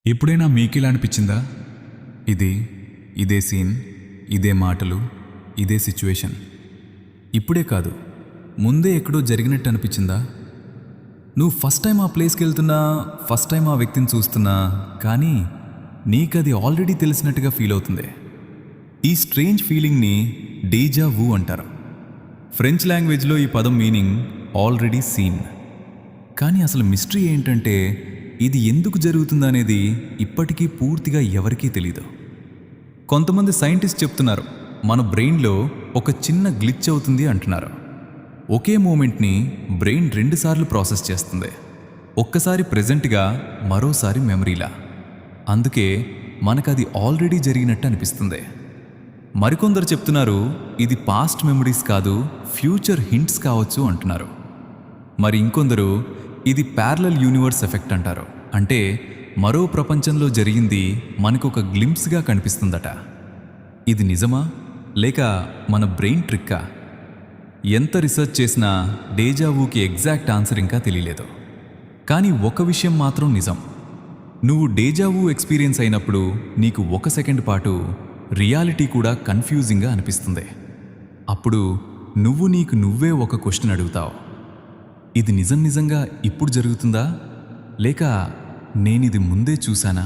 ఎప్పుడైనా మీకిలా అనిపించిందా? ఇదే సీన్, ఇదే మాటలు, ఇదే సిచ్యువేషన్. ఇప్పుడే కాదు, ముందే ఎక్కడో జరిగినట్టు అనిపించిందా? నువ్వు ఫస్ట్ టైం ఆ ప్లేస్కి వెళ్తున్నా, ఫస్ట్ టైం ఆ వ్యక్తిని చూస్తున్నా, కానీ నీకది ఆల్రెడీ తెలిసినట్టుగా ఫీల్ అవుతుంది. ఈ స్ట్రేంజ్ ఫీలింగ్ని డేజా వూ అంటారు. ఫ్రెంచ్ లాంగ్వేజ్లో ఈ పదం మీనింగ్ ఆల్రెడీ సీన్. కానీ అసలు మిస్టరీ ఏంటంటే, ఇది ఎందుకు జరుగుతుందనేది ఇప్పటికీ పూర్తిగా ఎవరికీ తెలీదు. కొంతమంది సైంటిస్ట్ చెప్తున్నారు, మన బ్రెయిన్లో ఒక చిన్న గ్లిచ్ అవుతుంది అంటున్నారు. ఒకే మూమెంట్ని బ్రెయిన్ 2 సార్లు ప్రాసెస్ చేస్తుంది. ఒక్కసారి ప్రెజెంట్గా, మరోసారి మెమరీలా. అందుకే మనకది ఆల్రెడీ జరిగినట్టు అనిపిస్తుంది. మరికొందరు చెప్తున్నారు, ఇది పాస్ట్ మెమరీస్ కాదు, ఫ్యూచర్ హింట్స్ కావచ్చు అంటున్నారు. మరి ఇంకొందరు ఇది ప్యారలల్ యూనివర్స్ ఎఫెక్ట్ అంటారు. అంటే మరో ప్రపంచంలో జరిగింది మనకొక గ్లింప్స్గా కనిపిస్తుందట. ఇది నిజమా, లేక మన బ్రెయిన్ ట్రిక్కా? ఎంత రీసెర్చ్ చేసినా డేజావూకి ఎగ్జాక్ట్ ఆన్సర్ ఇంకా తెలియలేదు. కానీ ఒక విషయం మాత్రం నిజం. నువ్వు డేజావూ ఎక్స్పీరియన్స్ అయినప్పుడు నీకు 1 సెకండ్ పాటు రియాలిటీ కూడా కన్ఫ్యూజింగ్గా అనిపిస్తుంది. అప్పుడు నువ్వు నీకు నువ్వే ఒక క్వశ్చన్ అడుగుతావు, ఇది నిజంగా ఇప్పుడు జరుగుతుందా, లేక నేనిది ముందే చూశానా?